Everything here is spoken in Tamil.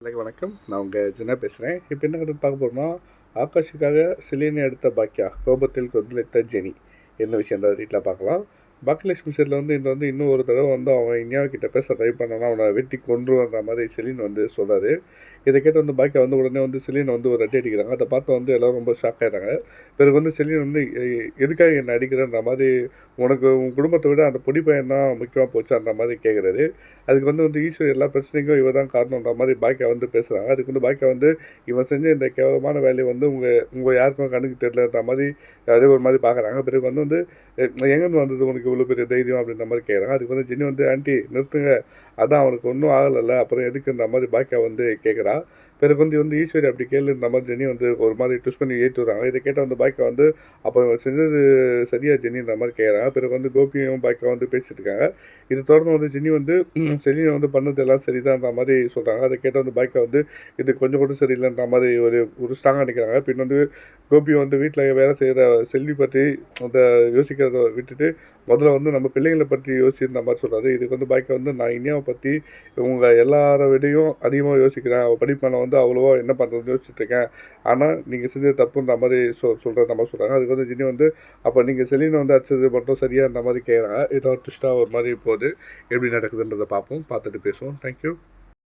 வணக்கம். நான் உங்கள் ஜின்னா பேசுகிறேன். இப்போ என்ன கதை பார்க்க போகிறோம்னா, ஆகாஷுக்காக சிலினை எடுத்த பாக்கியா, கோபத்தில் கொந்தளித்த ஜெனி என்ன விஷயம் தான் வீட்டில் பார்க்கலாம். பாக்கியலட்சுமி சைடில் இன்னும் ஒரு தடவை அவன் இனியாவை கிட்ட பேச ட்ரை பண்ணானா அவனை வெட்டி கொன்றுன்ற மாதிரி செலின் சொல்கிறாரு. இதை கேட்டு பாக்கியா உடனே செலின் ஒரு அடி அடிக்கிறாங்க. அதை பார்த்து எல்லோரும் ரொம்ப ஷாக் ஆகிடுறாங்க. பிறகு செலின் எதுக்காக என்னை அடிக்கிறன்ற மாதிரி, உனக்கு உன் குடும்பத்தை விட அந்த பொடி பையன் தான் முக்கியமாக போச்சான்ற மாதிரி கேட்குறாரு. அதுக்கு ஈஸ்வரி எல்லா பிரச்சனைக்கும் இவ தான் காரணன்ற மாதிரி பாக்கியா பேசுகிறாங்க. அதுக்கு பாக்கியா இவன் செஞ்ச இந்த கேவலமான வேலையை உங்கள் யாருக்கும் கண்ணுக்கு தெரியலன்ற மாதிரி அதே ஒரு மாதிரி பார்க்குறாங்க. பிறகு எங்கேருந்து வந்தது உனக்கு இவ்வளோ பெரிய தைரியம் அப்படின்ற மாதிரி கேட்குறாங்க. அதுக்கு ஜெனி ஆண்டி நிறுத்துங்க, அதான் அவனுக்கு ஒன்றும் ஆகலைல்ல, அப்புறம் எதுக்குன்ற மாதிரி பாக்கியா கேட்குறா. பிறகு ஈஸ்வரி அப்படி கேளுன்ற மாதிரி ஜெனி ஒரு மாதிரி ட்விஸ்ட் பண்ணி ஏற்றி விடுறாங்க. இதை கேட்டால் பாக்கியா அப்போ செஞ்சது சரியா ஜெனின்ற மாதிரி கேட்குறாங்க. பிறகு கோபியும் பாக்கியா பேசிட்டு இருக்காங்க. இது தொடர்ந்து ஜெனி செலினை பண்ணது எல்லாம் சரிதான்ற மாதிரி சொல்கிறாங்க. அதை கேட்டால் பாக்கியா இது கொஞ்சம் கூட சரியில்லைன்ற மாதிரி ஒரு ஸ்ட்ராங்காக நிற்கிறாங்க. பின் கோபி வீட்டில் வேலை செய்கிற செல்வி பற்றி யோசிக்கிறத விட்டுட்டு முதல்ல நம்ம பிள்ளைங்களை பற்றி யோசிக்கிற மாதிரி சொல்கிறாரு. இதுக்கு பாக்கியா நான் இனியாவை பற்றி உங்கள் எல்லாரை விடையும் அதிகமாக யோசிக்கிறேன். அவள் படிப்பான அவ்வளோவா என்ன பண்ணுறதுன்னு யோசிச்சுட்ருக்கேன். ஆனால் நீங்கள் செஞ்சது தப்புன்ற மாதிரி சொல்கிற மாதிரி சொல்கிறாங்க. அதுக்கு ஜெனி அப்போ நீங்கள் செலினை அடிச்சது மட்டும் சரியான்ற மாதிரி கேட்குறாங்க. ஏதோ ட்விஸ்ட்டாக ஒரு மாதிரி போகுது. எப்படி நடக்குதுன்றதை பார்த்துட்டு பேசுவோம். தேங்க்யூ.